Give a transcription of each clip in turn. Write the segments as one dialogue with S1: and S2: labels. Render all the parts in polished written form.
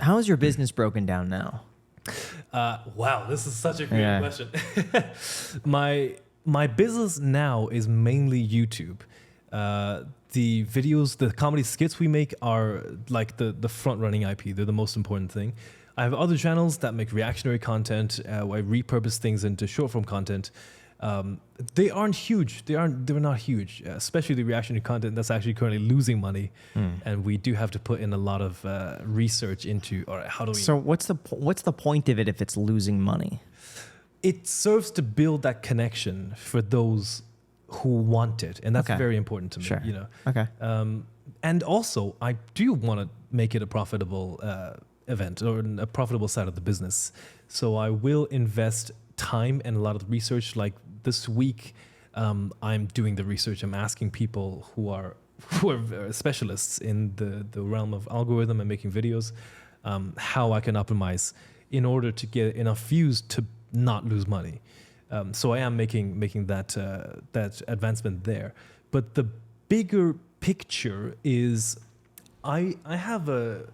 S1: How's your business broken down now?
S2: Wow, this is such a great question. My business now is mainly YouTube. The videos, the comedy skits we make are like the front running IP. They're the most important thing. I have other channels that make reactionary content. I repurpose things into short form content. They aren't huge. They're not huge, especially the reactionary content that's actually currently losing money. And we do have to put in a lot of research into, all right, how do we...
S1: So what's the point of it if it's losing money?
S2: It serves to build that connection for those who want it. And that's very important to me,
S1: Sure.
S2: you know?
S1: Okay.
S2: And also, I do want to make it a profitable event or a profitable side of the business. So I will invest time and a lot of research. Like this week, I'm doing the research. I'm asking people who are specialists in the realm of algorithm and making videos, how I can optimize in order to get enough views to not lose money. So I am making that advancement there. But the bigger picture is I have a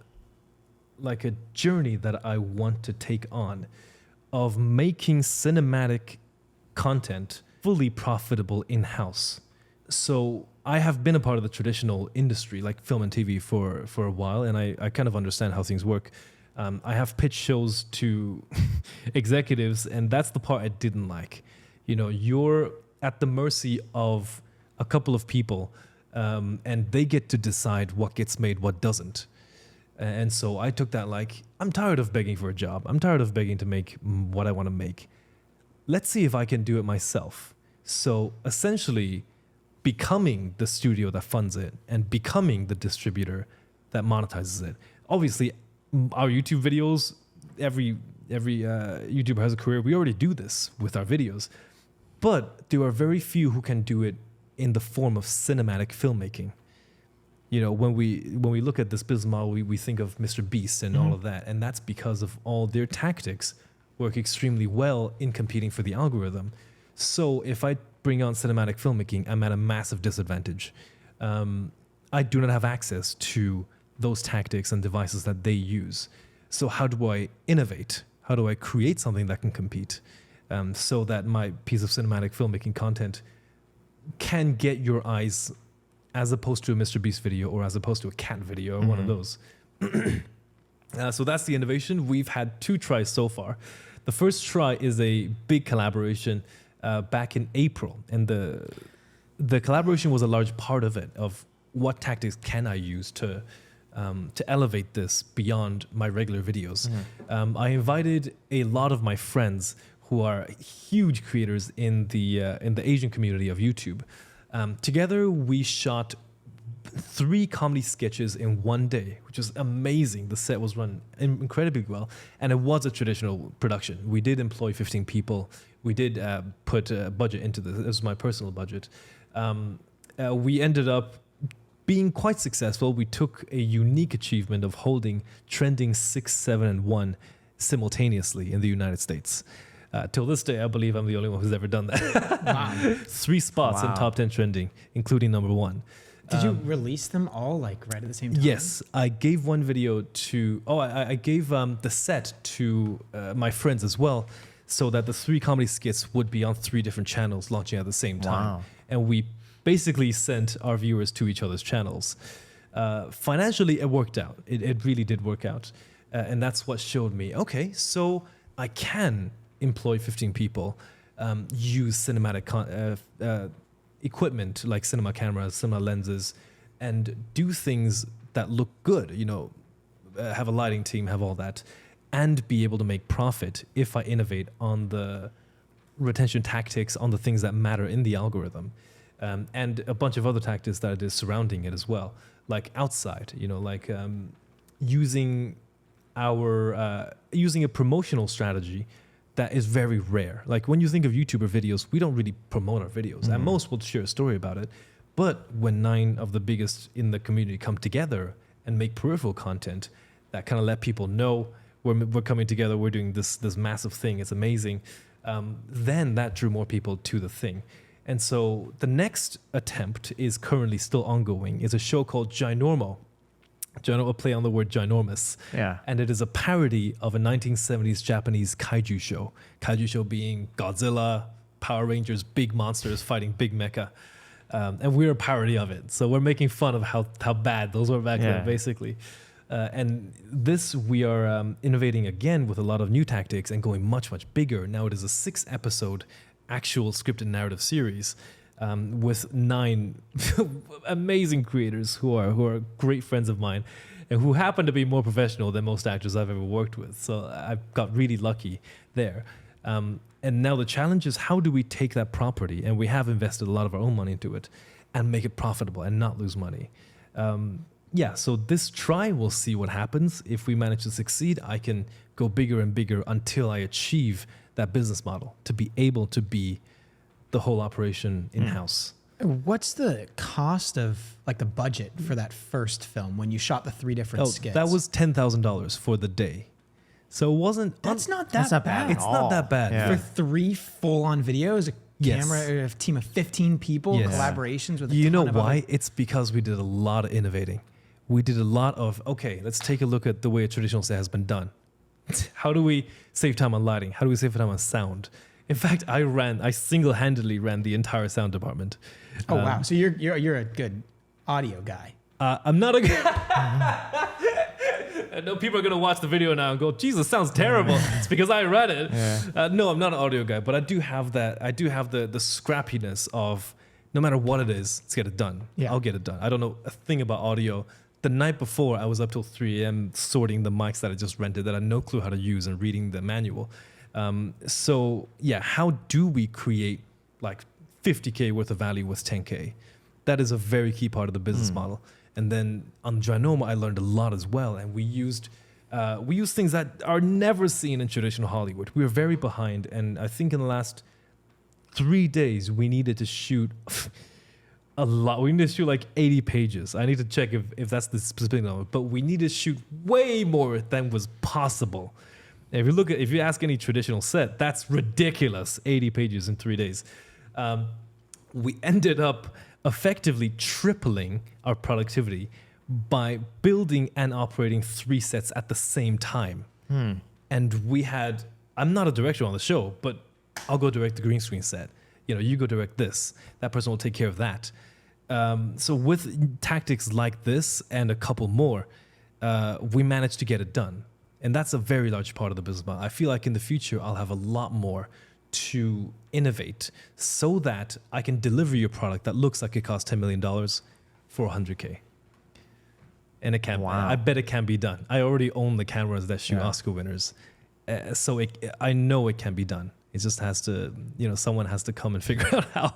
S2: journey that I want to take on of making cinematic content fully profitable in-house. So I have been a part of the traditional industry, like film and TV for a while, and I kind of understand how things work. I have pitched shows to executives, and that's the part I didn't like. You know, you're at the mercy of a couple of people, and they get to decide what gets made, what doesn't. And so I took that like, I'm tired of begging for a job. I'm tired of begging to make what I want to make. Let's see if I can do it myself. So essentially, becoming the studio that funds it and becoming the distributor that monetizes it. Obviously, our YouTube videos, every YouTuber has a career. We already do this with our videos, but there are very few who can do it in the form of cinematic filmmaking. You know, when we look at this business model, we think of Mr. Beast and all of that, and that's because of all their tactics work extremely well in competing for the algorithm. So if I bring on cinematic filmmaking, I'm at a massive disadvantage. I do not have access to those tactics and devices that they use. So how do I innovate? How do I create something that can compete so that my piece of cinematic filmmaking content can get your eyes as opposed to a Mr. Beast video or as opposed to a cat video or one of those. So that's the innovation. We've had 2 tries so far. The first try is a big collaboration back in April. And the collaboration was a large part of it, of what tactics can I use to elevate this beyond my regular videos. I invited a lot of my friends who are huge creators in the Asian community of YouTube. Together, we shot 3 comedy sketches in one day, which is amazing. The set was run incredibly well, and it was a traditional production. We did employ 15 people. We did put a budget into this. This was my personal budget. We ended up being quite successful. We took a unique achievement of holding trending 6, 7, and 1 simultaneously in the United States. Till this day, I believe I'm the only one who's ever done that.
S3: Wow.
S2: 3 spots in top 10 trending, including number 1.
S3: Did you release them all like right at the same time?
S2: Yes, I gave one video to. I gave the set to my friends as well, so that the 3 comedy skits would be on 3 different channels launching at the same time.
S1: Wow.
S2: And we basically sent our viewers to each other's channels. Financially, it worked out. It really did work out, and that's what showed me. Okay, so I can employ 15 people, use cinematic equipment like cinema cameras, cinema lenses, and do things that look good, you know, have a lighting team, have all that, and be able to make profit if I innovate on the retention tactics, on the things that matter in the algorithm, and a bunch of other tactics that is surrounding it as well, like outside, you know, like using a promotional strategy that is very rare. Like when you think of YouTuber videos, we don't really promote our videos. At most, we'll share a story about it. But when 9 of the biggest in the community come together and make peripheral content that kind of let people know we're coming together, we're doing this massive thing, it's amazing, then that drew more people to the thing. And so the next attempt is currently still ongoing. It's a show called GiNormal A play on the word ginormous.
S1: Yeah.
S2: And it is a parody of a 1970s Japanese kaiju show. Kaiju show being Godzilla, Power Rangers, big monsters fighting big mecha. And we're a parody of it. So we're making fun of how bad those were back then, basically. And this, we are innovating again with a lot of new tactics and going much, much bigger. Now it is a 6-episode actual scripted narrative series with 9 amazing creators who are great friends of mine and who happen to be more professional than most actors I've ever worked with. So I got really lucky there. And now the challenge is, how do we take that property, and we have invested a lot of our own money into it, and make it profitable and not lose money? So this try, we'll see what happens. If we manage to succeed, I can go bigger and bigger until I achieve that business model to be able to be the whole operation in-house.
S3: What's the cost of, like, the budget for that first film when you shot the 3 different skits?
S2: That was $10,000 for the day. So it wasn't...
S3: That's not
S1: That's not
S3: bad.
S1: bad.
S2: It's not that bad.
S1: Yeah.
S3: For 3 full-on videos, a camera, a team of 15 people, collaborations with a
S2: You know
S3: ton of
S2: why?
S3: other-
S2: It's because we did a lot of innovating. We did a lot of, okay, let's take a look at the way a traditional set has been done. How do we save time on lighting? How do we save time on sound? In fact, I single-handedly ran the entire sound department.
S3: Oh, wow. So you're a good audio guy.
S2: I'm not a good... I know people are going to watch the video now and go, Jesus, sounds terrible. It's because I read it. Yeah. No, I'm not an audio guy, but I do have that. I do have the scrappiness of, no matter what it is, let's get it done.
S3: Yeah.
S2: I'll get it done. I don't know a thing about audio. The night before, I was up till 3 a.m. sorting the mics that I just rented that I had no clue how to use and reading the manual. How do we create like 50K worth of value with 10K? That is a very key part of the business model. And then on Ginorma, I learned a lot as well. And we used things that are never seen in traditional Hollywood. We were very behind. And I think in the last 3 days, we needed to shoot a lot. We needed to shoot like 80 pages. I need to check if that's the specific number. But we needed to shoot way more than was possible. And if you ask any traditional set, that's ridiculous. 80 pages in 3 days. We ended up effectively tripling our productivity by building and operating 3 sets at the same time. And I'm not a director on the show, but I'll go direct the green screen set. You go direct this. That person will take care of that. So with tactics like this and a couple more, we managed to get it done. And that's a very large part of the business model. I feel like in the future, I'll have a lot more to innovate so that I can deliver you a product that looks like it costs $10 million for $100K. And it can.
S1: Wow.
S2: I bet it can be done. I already own the cameras that shoot Oscar winners. So I know it can be done. It just has to, someone has to come and figure out how.